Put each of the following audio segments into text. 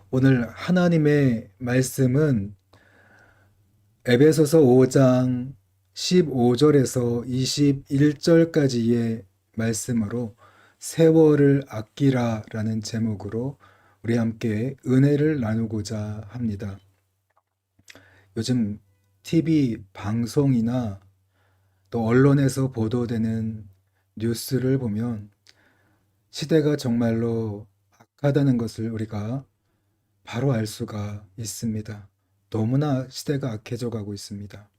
오늘 하나님의 말씀은 에베소서 5장 15절에서 21절까지의 말씀으로 세월을 아끼라 라는 제목으로 우리 함께 은혜를 나누고자 합니다. 요즘 TV 방송이나 또 언론에서 보도되는 뉴스를 보면 시대가 정말로 악하다는 것을 우리가 바로 알 수가 있습니다. 너무나 시대가 악해져 가고 있습니다.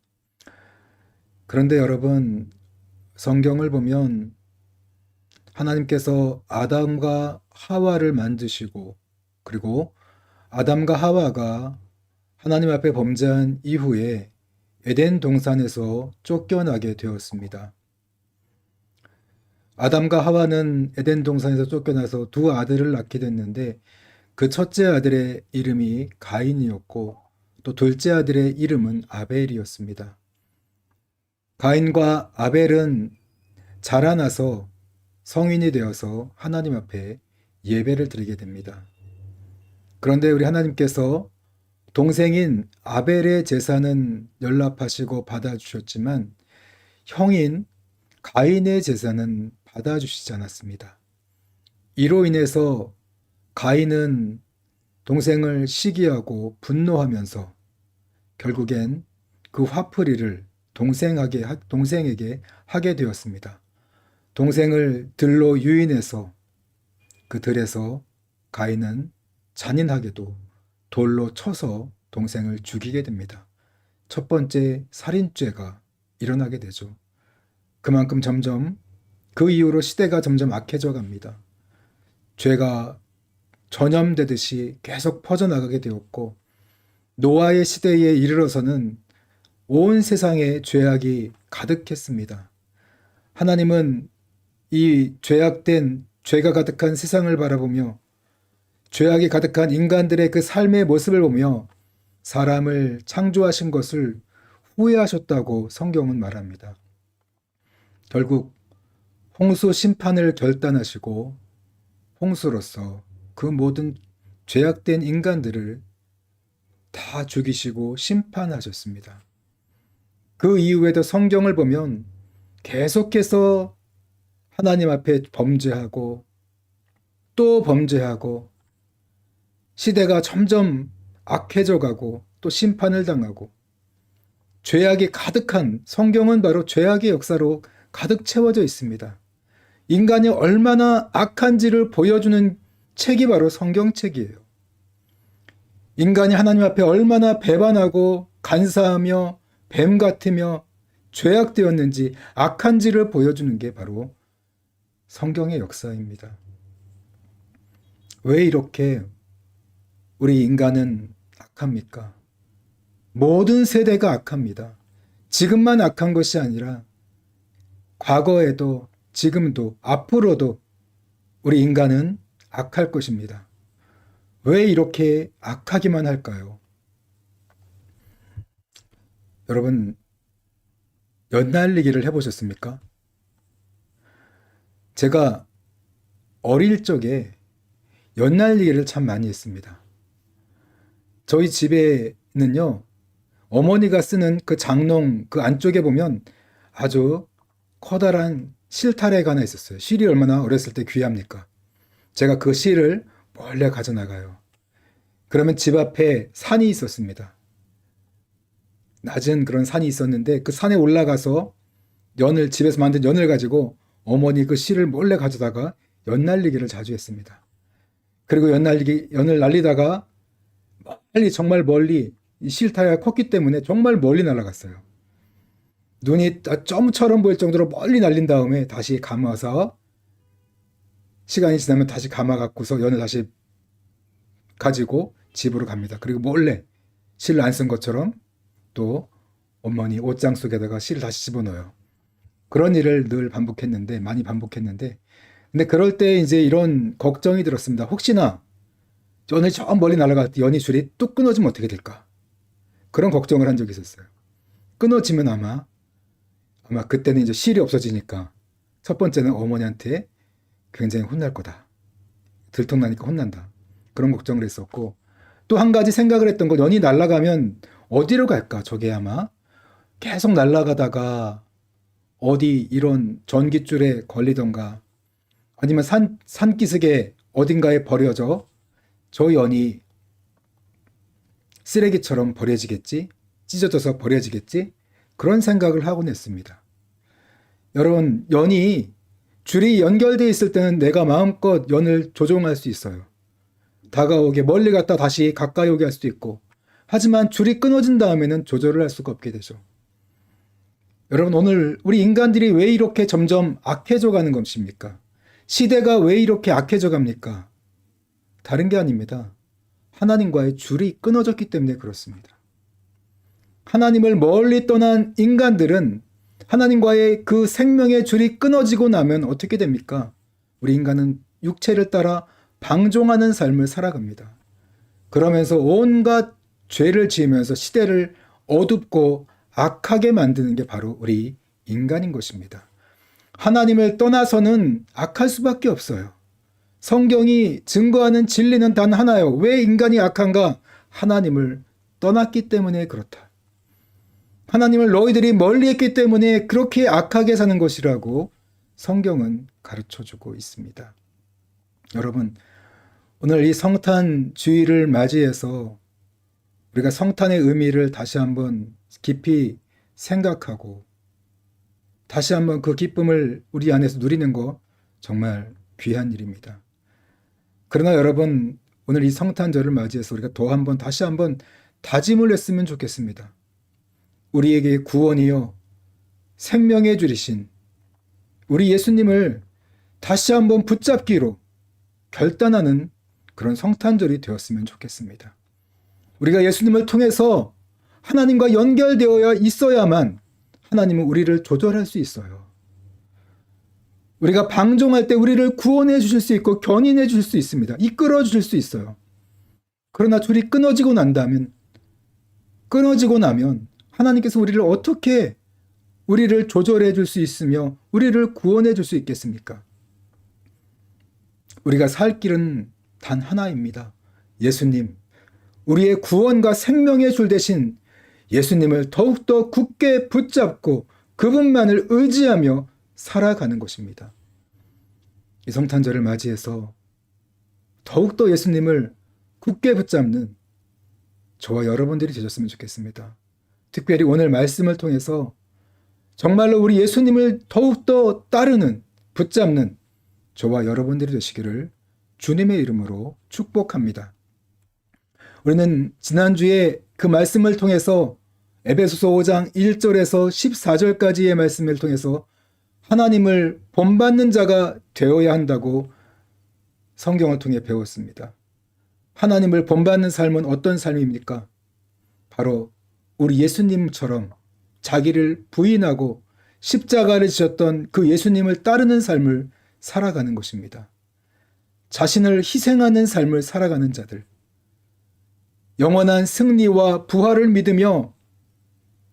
그런데 여러분, 성경을 보면 하나님께서 아담과 하와를 만드시고, 그리고 아담과 하와가 하나님 앞에 범죄한 이후에 에덴 동산에서 쫓겨나게 되었습니다. 아담과 하와는 에덴 동산에서 쫓겨나서 두 아들을 낳게 됐는데, 그 첫째 아들의 이름이 가인이었고 또 둘째 아들의 이름은 아벨이었습니다. 가인과 아벨은 자라나서 성인이 되어서 하나님 앞에 예배를 드리게 됩니다. 그런데 우리 하나님께서 동생인 아벨의 제사는 연락하시고 받아주셨지만 형인 가인의 제사는 받아주시지 않았습니다. 이로 인해서 가인은 동생을 시기하고 분노하면서 결국엔 그 화풀이를 동생에게 하게 되었습니다. 동생을 들로 유인해서 그 들에서 가인은 잔인하게도 돌로 쳐서 동생을 죽이게 됩니다. 첫 번째 살인죄가 일어나게 되죠. 그만큼 점점 그 이후로 시대가 점점 악해져 갑니다. 죄가 전염되듯이 계속 퍼져나가게 되었고 노아의 시대에 이르러서는 온 세상에 죄악이 가득했습니다. 하나님은 이 죄가 가득한 세상을 바라보며 죄악이 가득한 인간들의 그 삶의 모습을 보며 사람을 창조하신 것을 후회하셨다고 성경은 말합니다. 결국 홍수 심판을 결단하시고 홍수로서 그 모든 죄악된 인간들을 다 죽이시고 심판하셨습니다. 그 이후에도 성경을 보면 계속해서 하나님 앞에 범죄하고 또 범죄하고 시대가 점점 악해져 가고 또 심판을 당하고 죄악이 가득한 성경은 바로 죄악의 역사로 가득 채워져 있습니다. 인간이 얼마나 악한지를 보여주는 책이 바로 성경책이에요. 인간이 하나님 앞에 얼마나 배반하고 간사하며 뱀 같으며 죄악되었는지 악한지를 보여주는 게 바로 성경의 역사입니다. 왜 이렇게 우리 인간은 악합니까? 모든 세대가 악합니다. 지금만 악한 것이 아니라 과거에도 지금도 앞으로도 우리 인간은 악할 것입니다. 왜 이렇게 악하기만 할까요? 여러분, 연날리기를 해보셨습니까? 제가 어릴 적에 연날리기를 참 많이 했습니다. 저희 집에는요, 어머니가 쓰는 그 장롱 그 안쪽에 보면 아주 커다란 실타래가 하나 있었어요. 실이 얼마나 어렸을 때 귀합니까? 제가 그 실을 몰래 가져나가요. 그러면 집 앞에 산이 있었습니다. 낮은 그런 산이 있었는데 그 산에 올라가서 집에서 만든 연을 가지고 어머니 그 실을 몰래 가져다가 연 날리기를 자주 했습니다. 그리고 연을 날리다가 정말 멀리 이 실타래가 컸기 때문에 정말 멀리 날아갔어요. 눈이 점처럼 보일 정도로 멀리 날린 다음에 다시 감아서 시간이 지나면 다시 감아갖고서 연을 다시 가지고 집으로 갑니다. 그리고 몰래 실을 안 쓴 것처럼 또 어머니 옷장 속에다가 실을 다시 집어넣어요. 그런 일을 늘 많이 반복했는데, 근데 그럴 때 이제 이런 걱정이 들었습니다. 혹시나 연이 저 멀리 날아갈 때 연이 줄이 뚝 끊어지면 어떻게 될까? 그런 걱정을 한 적이 있었어요. 끊어지면 아마 그때는 이제 실이 없어지니까 첫 번째는 어머니한테 굉장히 혼날 거다. 들통나니까 혼난다. 그런 걱정을 했었고, 또 한 가지 생각을 했던 건 연이 날아가면 어디로 갈까? 저게 아마 계속 날아가다가 어디 이런 전깃줄에 걸리던가 아니면 산기슭에 어딘가에 버려져 저 연이 쓰레기처럼 버려지겠지? 찢어져서 버려지겠지? 그런 생각을 하곤 했습니다. 여러분, 연이 줄이 연결되어 있을 때는 내가 마음껏 연을 조종할 수 있어요. 다가오게 멀리 갔다 다시 가까이 오게 할 수도 있고, 하지만 줄이 끊어진 다음에는 조절을 할 수가 없게 되죠. 여러분, 오늘 우리 인간들이 왜 이렇게 점점 악해져 가는 것입니까? 시대가 왜 이렇게 악해져 갑니까? 다른 게 아닙니다. 하나님과의 줄이 끊어졌기 때문에 그렇습니다. 하나님을 멀리 떠난 인간들은 하나님과의 그 생명의 줄이 끊어지고 나면 어떻게 됩니까? 우리 인간은 육체를 따라 방종하는 삶을 살아갑니다. 그러면서 온갖 죄를 지으면서 시대를 어둡고 악하게 만드는 게 바로 우리 인간인 것입니다. 하나님을 떠나서는 악할 수밖에 없어요. 성경이 증거하는 진리는 단 하나요. 왜 인간이 악한가? 하나님을 떠났기 때문에 그렇다. 하나님을 너희들이 멀리했기 때문에 그렇게 악하게 사는 것이라고 성경은 가르쳐주고 있습니다. 여러분, 오늘 이 성탄 주일을 맞이해서 우리가 성탄의 의미를 다시 한번 깊이 생각하고 다시 한번 그 기쁨을 우리 안에서 누리는 거 정말 귀한 일입니다. 그러나 여러분, 오늘 이 성탄절을 맞이해서 우리가 다시 한번 다짐을 했으면 좋겠습니다. 우리에게 구원이요 생명의 줄이신 우리 예수님을 다시 한번 붙잡기로 결단하는 그런 성탄절이 되었으면 좋겠습니다. 우리가 예수님을 통해서 하나님과 연결되어야 있어야만 하나님은 우리를 조절할 수 있어요. 우리가 방종할 때 우리를 구원해 주실 수 있고 견인해 주실 수 있습니다. 이끌어 주실 수 있어요. 그러나 줄이 끊어지고 나면 하나님께서 우리를 조절해 줄 수 있으며 우리를 구원해 줄 수 있겠습니까? 우리가 살 길은 단 하나입니다. 예수님, 우리의 구원과 생명의 줄 대신 예수님을 더욱더 굳게 붙잡고 그분만을 의지하며 살아가는 것입니다. 이 성탄절을 맞이해서 더욱더 예수님을 굳게 붙잡는 저와 여러분들이 되셨으면 좋겠습니다. 특별히 오늘 말씀을 통해서 정말로 우리 예수님을 더욱더 따르는, 붙잡는 저와 여러분들이 되시기를 주님의 이름으로 축복합니다. 우리는 지난주에 그 말씀을 통해서 에베소서 5장 1절에서 14절까지의 말씀을 통해서 하나님을 본받는 자가 되어야 한다고 성경을 통해 배웠습니다. 하나님을 본받는 삶은 어떤 삶입니까? 바로 우리 예수님처럼 자기를 부인하고 십자가를 지셨던 그 예수님을 따르는 삶을 살아가는 것입니다. 자신을 희생하는 삶을 살아가는 자들, 영원한 승리와 부활을 믿으며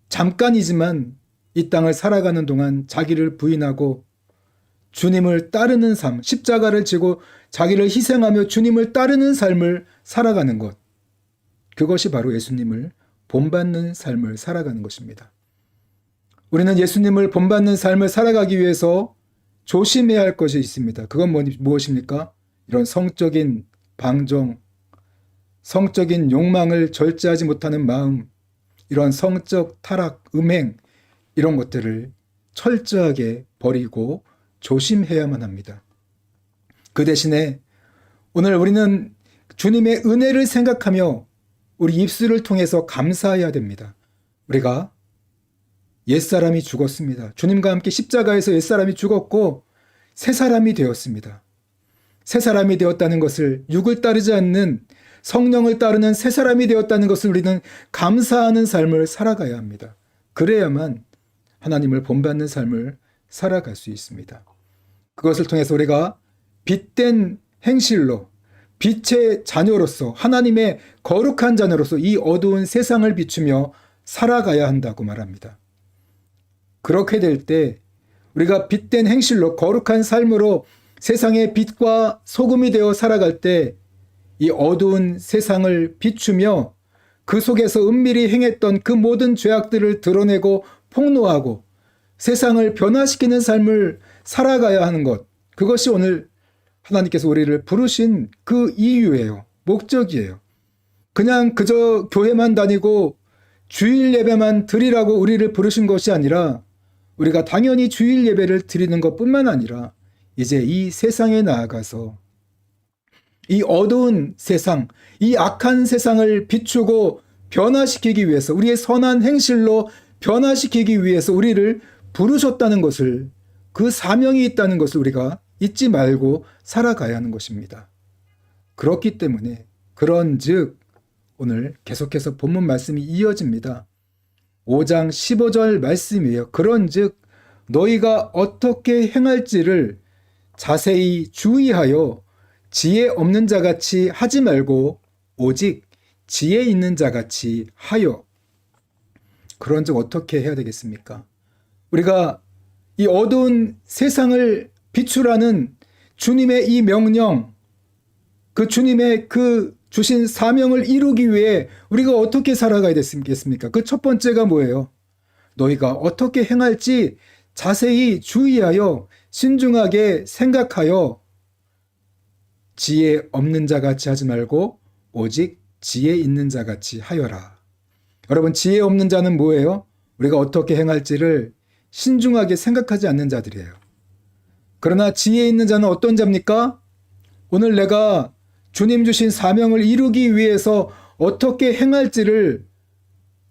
잠깐이지만 이 땅을 살아가는 동안 자기를 부인하고 주님을 따르는 삶, 십자가를 지고 자기를 희생하며 주님을 따르는 삶을 살아가는 것, 그것이 바로 예수님을 본받는 삶을 살아가는 것입니다. 우리는 예수님을 본받는 삶을 살아가기 위해서 조심해야 할 것이 있습니다. 그건 무엇입니까? 이런 성적인 방종, 성적인 욕망을 절제하지 못하는 마음, 이런 성적 타락, 음행, 이런 것들을 철저하게 버리고 조심해야만 합니다. 그 대신에 오늘 우리는 주님의 은혜를 생각하며 우리 입술을 통해서 감사해야 됩니다. 우리가 옛사람이 죽었습니다. 주님과 함께 십자가에서 옛사람이 죽었고 새 사람이 되었습니다. 새 사람이 되었다는 것을 육을 따르지 않는 성령을 따르는 새 사람이 되었다는 것을 우리는 감사하는 삶을 살아가야 합니다. 그래야만 하나님을 본받는 삶을 살아갈 수 있습니다. 그것을 통해서 우리가 빛된 행실로 빛의 자녀로서 하나님의 거룩한 자녀로서 이 어두운 세상을 비추며 살아가야 한다고 말합니다. 그렇게 될 때 우리가 빛된 행실로 거룩한 삶으로 세상의 빛과 소금이 되어 살아갈 때 이 어두운 세상을 비추며 그 속에서 은밀히 행했던 그 모든 죄악들을 드러내고 폭로하고 세상을 변화시키는 삶을 살아가야 하는 것, 그것이 오늘 하나님께서 우리를 부르신 그 이유예요. 목적이에요. 그냥 그저 교회만 다니고 주일 예배만 드리라고 우리를 부르신 것이 아니라 우리가 당연히 주일 예배를 드리는 것뿐만 아니라 이제 이 세상에 나아가서 이 어두운 세상, 이 악한 세상을 비추고 변화시키기 위해서, 우리의 선한 행실로 변화시키기 위해서 우리를 부르셨다는 것을, 그 사명이 있다는 것을 우리가 잊지 말고 살아가야 하는 것입니다. 그렇기 때문에 그런즉 오늘 계속해서 본문 말씀이 이어집니다. 5장 15절 말씀이에요. 그런즉 너희가 어떻게 행할지를 자세히 주의하여 지혜 없는 자같이 하지 말고 오직 지혜 있는 자같이 하여. 그런즉 어떻게 해야 되겠습니까? 우리가 이 어두운 세상을 비추라는 주님의 이 명령, 그 주님의 그 주신 사명을 이루기 위해 우리가 어떻게 살아가야 되겠습니까? 그 첫 번째가 뭐예요? 너희가 어떻게 행할지 자세히 주의하여 신중하게 생각하여 지혜 없는 자같이 하지 말고 오직 지혜 있는 자같이 하여라. 여러분, 지혜 없는 자는 뭐예요? 우리가 어떻게 행할지를 신중하게 생각하지 않는 자들이에요. 그러나 지혜 있는 자는 어떤 자입니까? 오늘 내가 주님 주신 사명을 이루기 위해서 어떻게 행할지를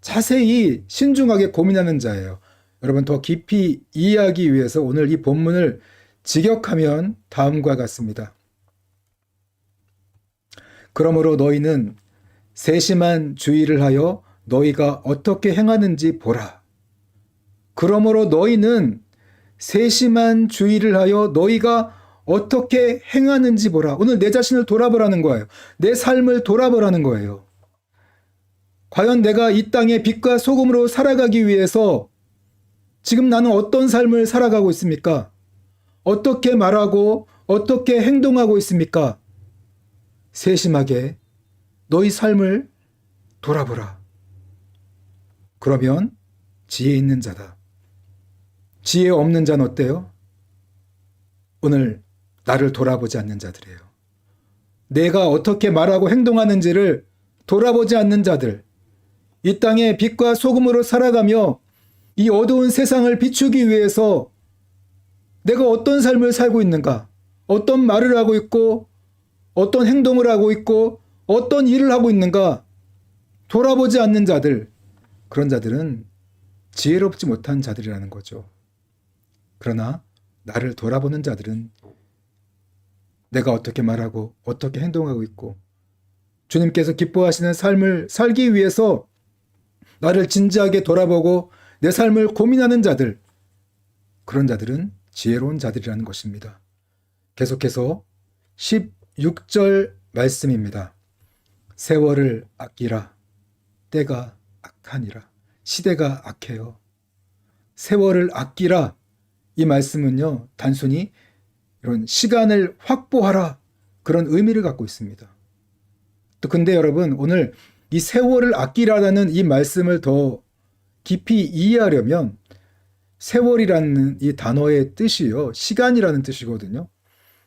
자세히 신중하게 고민하는 자예요. 여러분, 더 깊이 이해하기 위해서 오늘 이 본문을 직역하면 다음과 같습니다. 그러므로 너희는 세심한 주의를 하여 너희가 어떻게 행하는지 보라. 그러므로 너희는 세심한 주의를 하여 너희가 어떻게 행하는지 보라. 오늘 내 자신을 돌아보라는 거예요. 내 삶을 돌아보라는 거예요. 과연 내가 이 땅의 빛과 소금으로 살아가기 위해서 지금 나는 어떤 삶을 살아가고 있습니까? 어떻게 말하고 어떻게 행동하고 있습니까? 세심하게 너희 삶을 돌아보라. 그러면 지혜 있는 자다. 지혜 없는 자는 어때요? 오늘 나를 돌아보지 않는 자들이에요. 내가 어떻게 말하고 행동하는지를 돌아보지 않는 자들, 이 땅에 빛과 소금으로 살아가며 이 어두운 세상을 비추기 위해서 내가 어떤 삶을 살고 있는가, 어떤 말을 하고 있고 어떤 행동을 하고 있고 어떤 일을 하고 있는가 돌아보지 않는 자들, 그런 자들은 지혜롭지 못한 자들이라는 거죠. 그러나 나를 돌아보는 자들은 내가 어떻게 말하고 어떻게 행동하고 있고 주님께서 기뻐하시는 삶을 살기 위해서 나를 진지하게 돌아보고 내 삶을 고민하는 자들, 그런 자들은 지혜로운 자들이라는 것입니다. 계속해서 16절 말씀입니다. 세월을 아끼라. 때가 악하니라. 시대가 악해요. 세월을 아끼라. 이 말씀은요, 단순히 이런 시간을 확보하라, 그런 의미를 갖고 있습니다. 또 근데 여러분, 오늘 이 세월을 아끼라라는 이 말씀을 더 깊이 이해하려면 세월이라는 이 단어의 뜻이요, 시간이라는 뜻이거든요.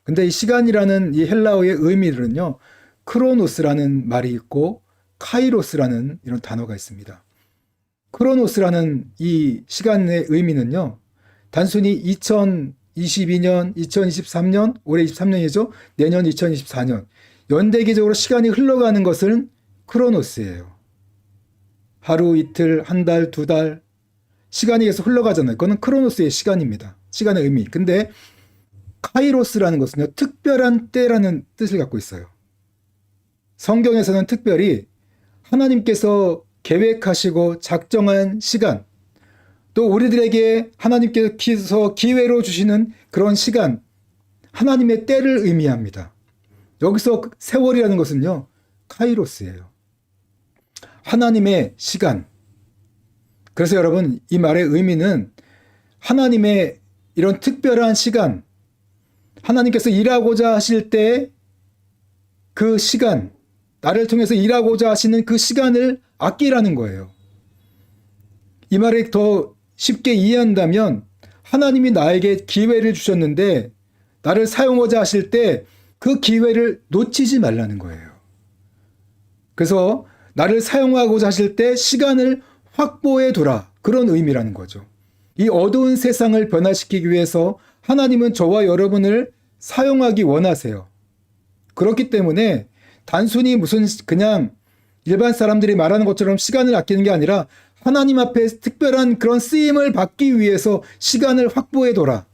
근데 이 시간이라는 이 헬라어의 의미는요, 크로노스라는 말이 있고 카이로스라는 이런 단어가 있습니다. 크로노스라는 이 시간의 의미는요, 단순히 2022년, 2023년, 올해 23년이죠. 내년 2024년. 연대기적으로 시간이 흘러가는 것은 크로노스예요. 하루, 이틀, 한 달, 두 달. 시간이 계속 흘러가잖아요. 그거는 크로노스의 시간입니다. 시간의 의미. 근데 카이로스라는 것은요, 특별한 때라는 뜻을 갖고 있어요. 성경에서는 특별히 하나님께서 계획하시고 작정한 시간, 또 우리들에게 하나님께서 기회로 주시는 그런 시간, 하나님의 때를 의미합니다. 여기서 세월이라는 것은요, 카이로스예요. 하나님의 시간. 그래서 여러분, 이 말의 의미는 하나님의 이런 특별한 시간, 하나님께서 일하고자 하실 때 그 시간, 나를 통해서 일하고자 하시는 그 시간을 아끼라는 거예요. 이 말을 더 쉽게 이해한다면 하나님이 나에게 기회를 주셨는데 나를 사용하자 하실 때 그 기회를 놓치지 말라는 거예요. 그래서 나를 사용하고자 하실 때 시간을 확보해 두라. 그런 의미라는 거죠. 이 어두운 세상을 변화시키기 위해서 하나님은 저와 여러분을 사용하기 원하세요. 그렇기 때문에 단순히 무슨 그냥 일반 사람들이 말하는 것처럼 시간을 아끼는 게 아니라 하나님 앞에 특별한 그런 쓰임을 받기 위해서 시간을 확보해 둬라.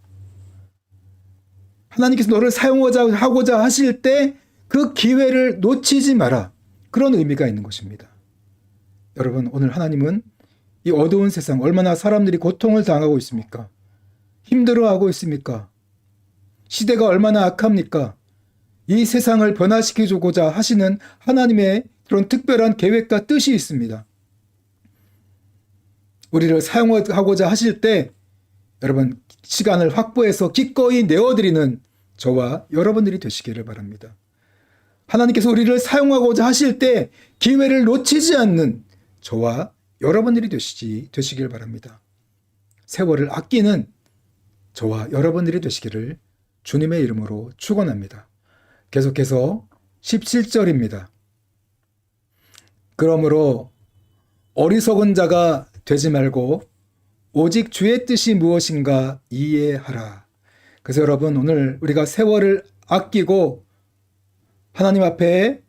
하나님께서 너를 사용하고자 하실 때 그 기회를 놓치지 마라. 그런 의미가 있는 것입니다. 여러분, 오늘 하나님은 이 어두운 세상 얼마나 사람들이 고통을 당하고 있습니까? 힘들어하고 있습니까? 시대가 얼마나 악합니까? 이 세상을 변화시켜주고자 하시는 하나님의 그런 특별한 계획과 뜻이 있습니다. 우리를 사용하고자 하실 때 여러분 시간을 확보해서 기꺼이 내어드리는 저와 여러분들이 되시기를 바랍니다. 하나님께서 우리를 사용하고자 하실 때 기회를 놓치지 않는 저와 여러분들이 되시길 바랍니다. 세월을 아끼는 저와 여러분들이 되시기를 주님의 이름으로 축원합니다. 계속해서 17절입니다. 그러므로 어리석은 자가 되지 말고 오직 주의 뜻이 무엇인가 이해하라. 그래서 여러분 오늘 우리가 세월을 아끼고 하나님 앞에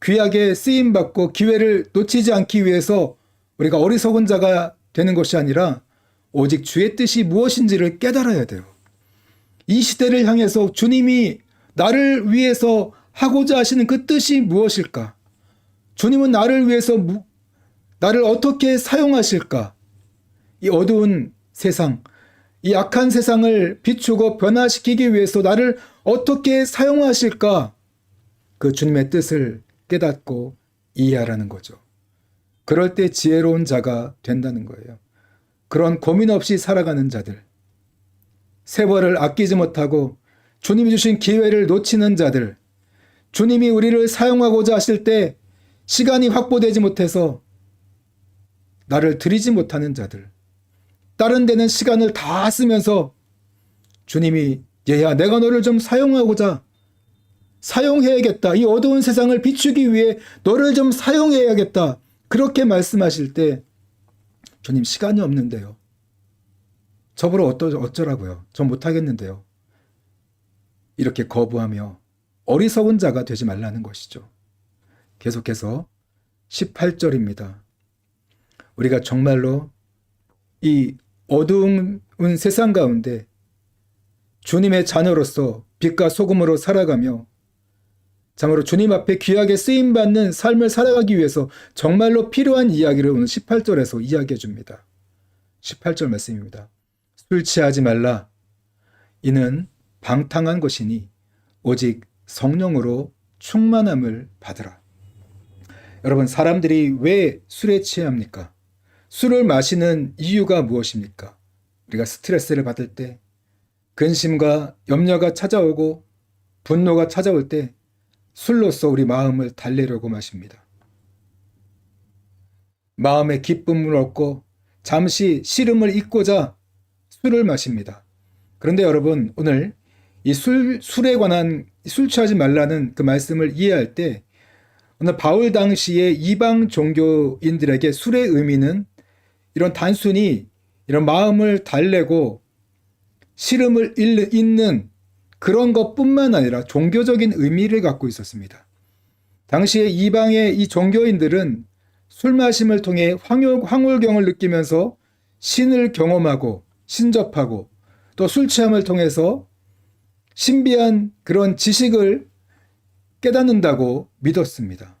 귀하게 쓰임받고 기회를 놓치지 않기 위해서 우리가 어리석은 자가 되는 것이 아니라 오직 주의 뜻이 무엇인지를 깨달아야 돼요. 이 시대를 향해서 주님이 나를 위해서 하고자 하시는 그 뜻이 무엇일까? 주님은 나를 위해서 나를 어떻게 사용하실까? 이 어두운 세상, 이 악한 세상을 비추고 변화시키기 위해서 나를 어떻게 사용하실까? 그 주님의 뜻을 깨닫고 이해하라는 거죠. 그럴 때 지혜로운 자가 된다는 거예요. 그런 고민 없이 살아가는 자들, 세월을 아끼지 못하고 주님이 주신 기회를 놓치는 자들, 주님이 우리를 사용하고자 하실 때 시간이 확보되지 못해서 나를 드리지 못하는 자들, 다른 데는 시간을 다 쓰면서 주님이 얘야 내가 너를 좀 사용해야겠다. 이 어두운 세상을 비추기 위해 너를 좀 사용해야겠다. 그렇게 말씀하실 때 주님 시간이 없는데요. 저보러 어쩌라고요. 전 못하겠는데요. 이렇게 거부하며 어리석은 자가 되지 말라는 것이죠. 계속해서 18절입니다. 우리가 정말로 이 어두운 세상 가운데 주님의 자녀로서 빛과 소금으로 살아가며 참으로 주님 앞에 귀하게 쓰임받는 삶을 살아가기 위해서 정말로 필요한 이야기를 오늘 18절에서 이야기해 줍니다. 18절 말씀입니다. 술 취하지 말라. 이는 방탕한 것이니 오직 성령으로 충만함을 받으라. 여러분, 사람들이 왜 술에 취합니까? 술을 마시는 이유가 무엇입니까? 우리가 스트레스를 받을 때, 근심과 염려가 찾아오고 분노가 찾아올 때 술로서 우리 마음을 달래려고 마십니다. 마음의 기쁨을 얻고 잠시 시름을 잊고자 술을 마십니다. 그런데 여러분, 오늘 이 술에 관한 술 취하지 말라는 그 말씀을 이해할 때 오늘 바울 당시에 이방 종교인들에게 술의 의미는 이런 단순히 이런 마음을 달래고 시름을 잊는 그런 것뿐만 아니라 종교적인 의미를 갖고 있었습니다. 당시에 이방의 이 종교인들은 술 마심을 통해 황홀경을 느끼면서 신을 경험하고 신접하고 또 술 취함을 통해서 신비한 그런 지식을 깨닫는다고 믿었습니다.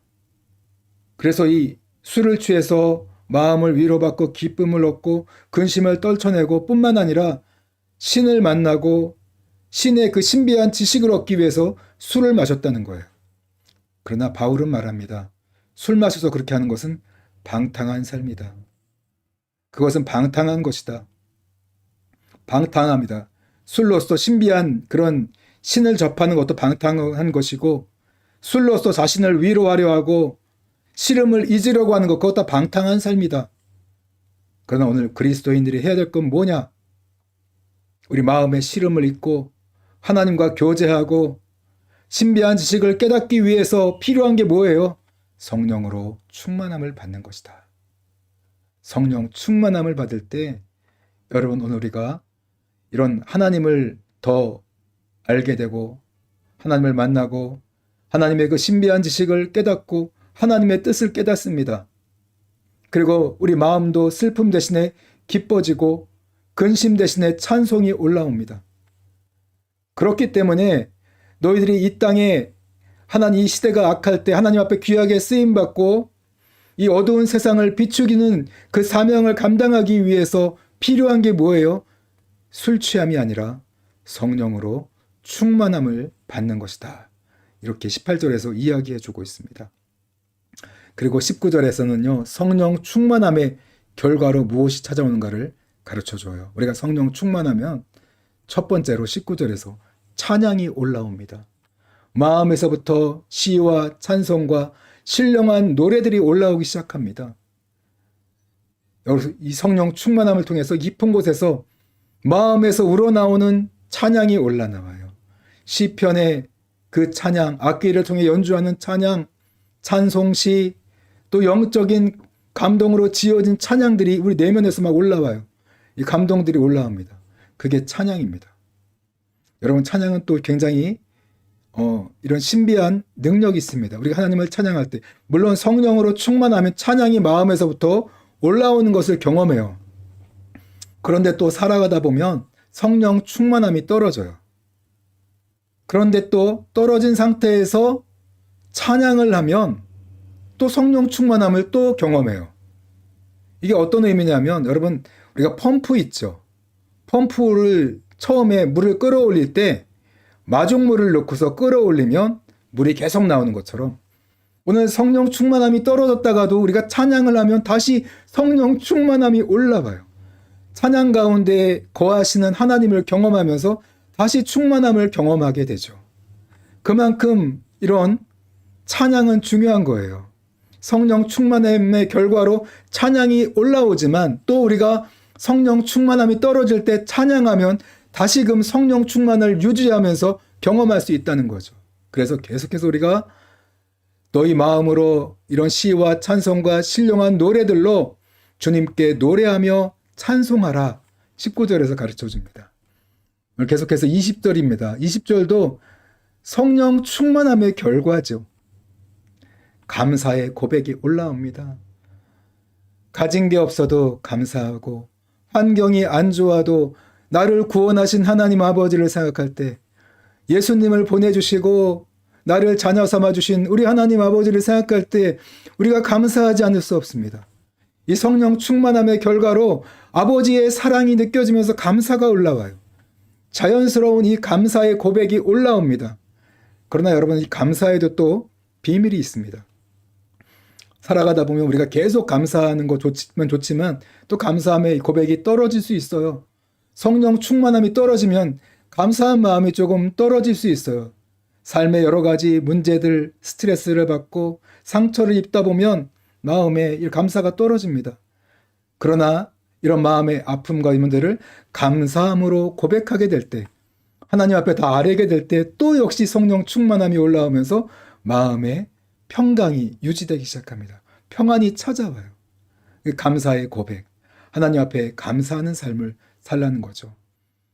그래서 이 술을 취해서 마음을 위로받고 기쁨을 얻고 근심을 떨쳐내고 뿐만 아니라 신을 만나고 신의 그 신비한 지식을 얻기 위해서 술을 마셨다는 거예요. 그러나 바울은 말합니다. 술 마셔서 그렇게 하는 것은 방탕한 삶이다. 그것은 방탕한 것이다. 방탕합니다. 술로서 신비한 그런 신을 접하는 것도 방탕한 것이고 술로서 자신을 위로하려 하고 시름을 잊으려고 하는 것, 그것 다 방탕한 삶이다. 그러나 오늘 그리스도인들이 해야 될 건 뭐냐? 우리 마음의 시름을 잊고 하나님과 교제하고 신비한 지식을 깨닫기 위해서 필요한 게 뭐예요? 성령으로 충만함을 받는 것이다. 성령 충만함을 받을 때 여러분, 오늘 우리가 이런 하나님을 더 알게 되고 하나님을 만나고 하나님의 그 신비한 지식을 깨닫고 하나님의 뜻을 깨닫습니다. 그리고 우리 마음도 슬픔 대신에 기뻐지고 근심 대신에 찬송이 올라옵니다. 그렇기 때문에 너희들이 이 땅에 하나님, 이 시대가 악할 때 하나님 앞에 귀하게 쓰임받고 이 어두운 세상을 비추기는 그 사명을 감당하기 위해서 필요한 게 뭐예요? 술 취함이 아니라 성령으로 충만함을 받는 것이다. 이렇게 18절에서 이야기해 주고 있습니다. 그리고 19절에서는요, 성령 충만함의 결과로 무엇이 찾아오는가를 가르쳐 줘요. 우리가 성령 충만하면 첫 번째로 19절에서 찬양이 올라옵니다. 마음에서부터 시와 찬송과 신령한 노래들이 올라오기 시작합니다. 이 성령 충만함을 통해서 깊은 곳에서 마음에서 우러나오는 찬양이 올라나와요. 시편의 그 찬양, 악기를 통해 연주하는 찬양, 찬송시, 또 영적인 감동으로 지어진 찬양들이 우리 내면에서 막 올라와요. 이 감동들이 올라옵니다. 그게 찬양입니다. 여러분, 찬양은 또 굉장히 이런 신비한 능력이 있습니다. 우리가 하나님을 찬양할 때 물론 성령으로 충만하면 찬양이 마음에서부터 올라오는 것을 경험해요. 그런데 또 살아가다 보면 성령 충만함이 떨어져요. 그런데 또 떨어진 상태에서 찬양을 하면 또 성령 충만함을 또 경험해요. 이게 어떤 의미냐면, 여러분, 우리가 펌프 있죠. 펌프를 처음에 물을 끌어올릴 때 마중물을 넣고서 끌어올리면 물이 계속 나오는 것처럼, 오늘 성령 충만함이 떨어졌다가도 우리가 찬양을 하면 다시 성령 충만함이 올라가요. 찬양 가운데 거하시는 하나님을 경험하면서 다시 충만함을 경험하게 되죠. 그만큼 이런 찬양은 중요한 거예요. 성령 충만함의 결과로 찬양이 올라오지만 또 우리가 성령 충만함이 떨어질 때 찬양하면 다시금 성령 충만을 유지하면서 경험할 수 있다는 거죠. 그래서 계속해서 우리가 너희 마음으로 이런 시와 찬송과 신령한 노래들로 주님께 노래하며 찬송하라, 19절에서 가르쳐 줍니다. 오늘 계속해서 20절입니다. 20절도 성령 충만함의 결과죠. 감사의 고백이 올라옵니다. 가진 게 없어도 감사하고 환경이 안 좋아도 나를 구원하신 하나님 아버지를 생각할 때, 예수님을 보내주시고 나를 자녀 삼아주신 우리 하나님 아버지를 생각할 때 우리가 감사하지 않을 수 없습니다. 이 성령 충만함의 결과로 아버지의 사랑이 느껴지면서 감사가 올라와요. 자연스러운 이 감사의 고백이 올라옵니다. 그러나 여러분, 이 감사에도 또 비밀이 있습니다. 살아가다 보면 우리가 계속 감사하는 거 좋지만 또 감사함의 고백이 떨어질 수 있어요. 성령 충만함이 떨어지면 감사한 마음이 조금 떨어질 수 있어요. 삶의 여러 가지 문제들, 스트레스를 받고 상처를 입다 보면 마음에 이 감사가 떨어집니다. 그러나 이런 마음의 아픔과 문제를 감사함으로 고백하게 될 때, 하나님 앞에 다 아뢰게 될 때 또 역시 성령 충만함이 올라오면서 마음의 평강이 유지되기 시작합니다. 평안이 찾아와요. 감사의 고백, 하나님 앞에 감사하는 삶을 살라는 거죠.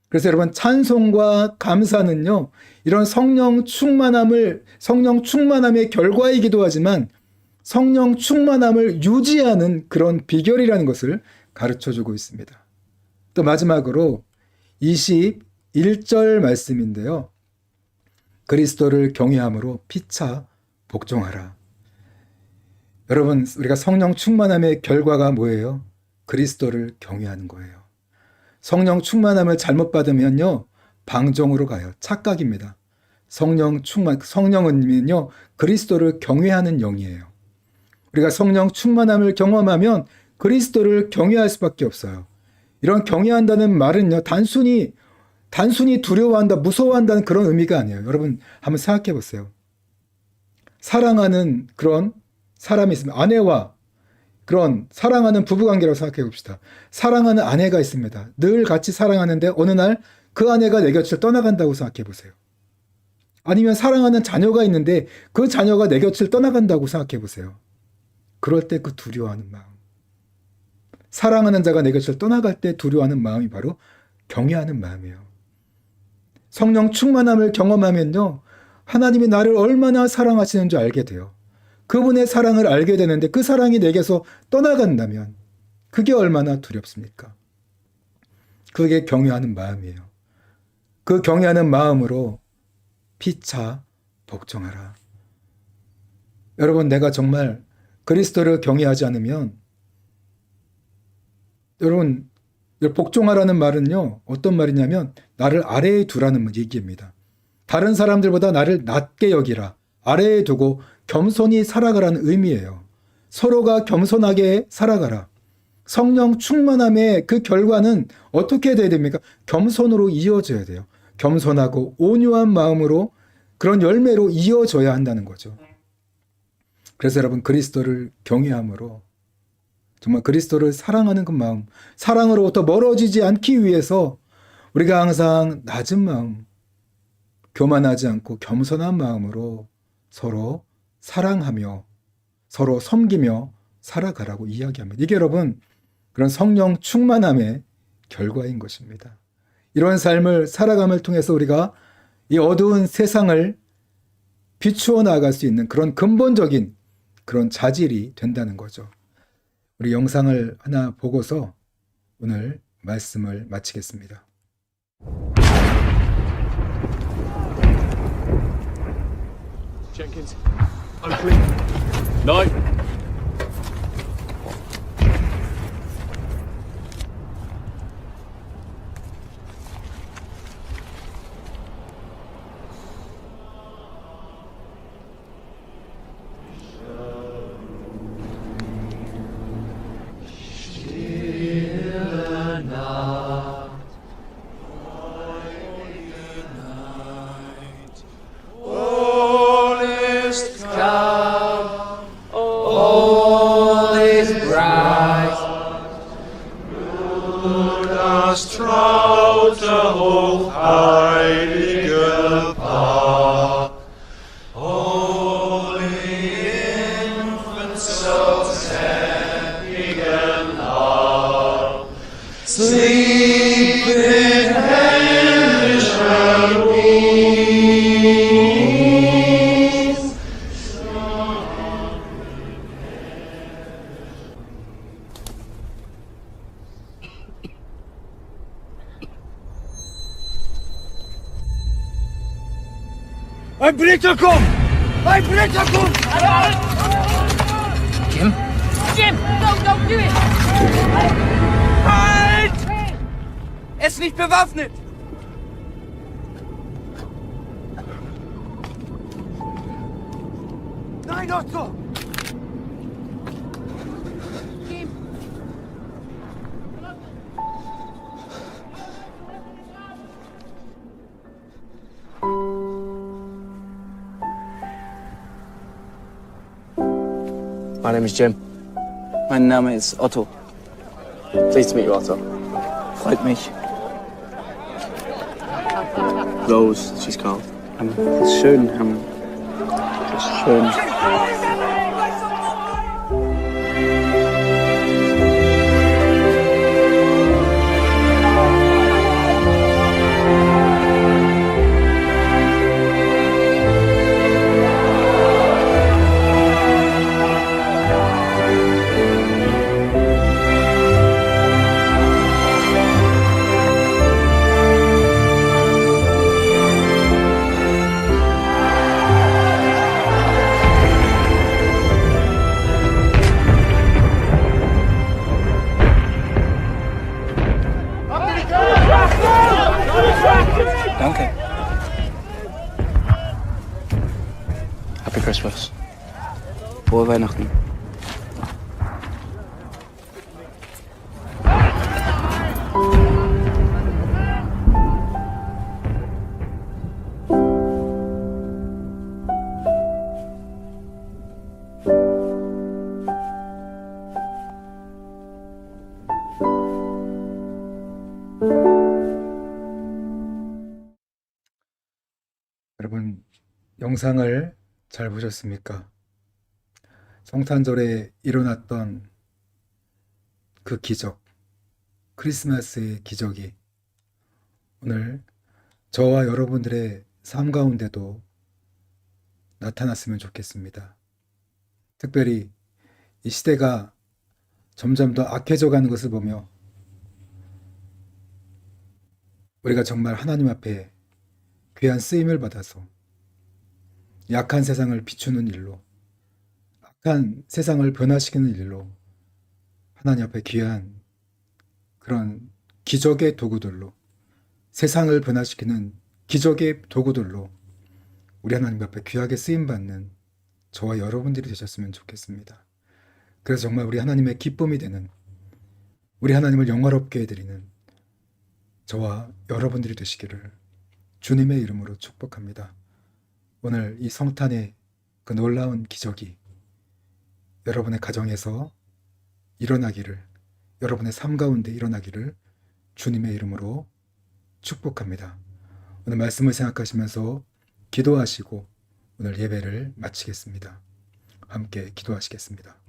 그래서 여러분, 찬송과 감사는요, 이런 성령 충만함의 결과이기도 하지만 성령 충만함을 유지하는 그런 비결이라는 것을 가르쳐주고 있습니다. 또 마지막으로 21절 말씀인데요. 그리스도를 경외함으로 피차 복종하라. 여러분, 우리가 성령 충만함의 결과가 뭐예요? 그리스도를 경외하는 거예요. 성령 충만함을 잘못 받으면요, 방종으로 가요. 착각입니다. 성령은요, 그리스도를 경외하는 영이에요. 우리가 성령 충만함을 경험하면 그리스도를 경외할 수밖에 없어요. 이런 경외한다는 말은요, 단순히 두려워한다, 무서워한다는 그런 의미가 아니에요. 여러분, 한번 생각해 보세요. 사랑하는 그런 사람이 있습니다. 아내와 그런 사랑하는 부부관계라고 생각해 봅시다. 사랑하는 아내가 있습니다. 늘 같이 사랑하는데 어느 날 그 아내가 내 곁을 떠나간다고 생각해 보세요. 아니면 사랑하는 자녀가 있는데 그 자녀가 내 곁을 떠나간다고 생각해 보세요. 그럴 때 그 두려워하는 마음. 사랑하는 자가 내 곁을 떠나갈 때 두려워하는 마음이 바로 경외하는 마음이에요. 성령 충만함을 경험하면요, 하나님이 나를 얼마나 사랑하시는 줄 알게 돼요. 그분의 사랑을 알게 되는데 그 사랑이 내게서 떠나간다면 그게 얼마나 두렵습니까? 그게 경외하는 마음이에요. 그 경외하는 마음으로 피차 복종하라. 여러분, 내가 정말 그리스도를 경외하지 않으면, 여러분, 복종하라는 말은요, 어떤 말이냐면 나를 아래에 두라는 얘기입니다. 다른 사람들보다 나를 낮게 여기라, 아래에 두고 겸손히 살아가라는 의미예요. 서로가 겸손하게 살아가라. 성령 충만함의 그 결과는 어떻게 돼야 됩니까? 겸손으로 이어져야 돼요. 겸손하고 온유한 마음으로 그런 열매로 이어져야 한다는 거죠. 그래서 여러분, 그리스도를 경외함으로 정말 그리스도를 사랑하는 그 마음, 사랑으로부터 멀어지지 않기 위해서 우리가 항상 낮은 마음, 교만하지 않고 겸손한 마음으로 서로 사랑하며 서로 섬기며 살아가라고 이야기합니다. 이게 여러분, 그런 성령 충만함의 결과인 것입니다. 이런 삶을 살아감을 통해서 우리가 이 어두운 세상을 비추어 나갈 수 있는 그런 근본적인 그런 자질이 된다는 거죠. 우리 영상을 하나 보고서 오늘 말씀을 마치겠습니다. Jenkins, I'm clean. No. Das traute hochheilige Paar, Holy Infant, so sending love, sleep in hellish peace. Ein Blitzer kommt! Ein Blitzer kommt! Jim? Jim, don't do it! Halt! Er ist nicht bewaffnet! Nein, Otto! Jim! My name is Jim. Mein Name ist Otto. Pleased to meet you, Otto. Freut mich. Rose, she's called. Das ist schön. Das ist schön. Danke. Happy Christmas. Frohe Weihnachten. 영상을 잘 보셨습니까? 성탄절에 일어났던 그 기적, 크리스마스의 기적이 오늘 저와 여러분들의 삶 가운데도 나타났으면 좋겠습니다. 특별히 이 시대가 점점 더 악해져 가는 것을 보며 우리가 정말 하나님 앞에 귀한 쓰임을 받아서 약한 세상을 비추는 일로, 악한 세상을 변화시키는 일로 하나님 앞에 귀한 그런 기적의 도구들로, 세상을 변화시키는 기적의 도구들로 우리 하나님 앞에 귀하게 쓰임받는 저와 여러분들이 되셨으면 좋겠습니다. 그래서 정말 우리 하나님의 기쁨이 되는, 우리 하나님을 영화롭게 해드리는 저와 여러분들이 되시기를 주님의 이름으로 축복합니다. 오늘 이 성탄의 그 놀라운 기적이 여러분의 가정에서 일어나기를, 여러분의 삶 가운데 일어나기를 주님의 이름으로 축복합니다. 오늘 말씀을 생각하시면서 기도하시고 오늘 예배를 마치겠습니다. 함께 기도하시겠습니다.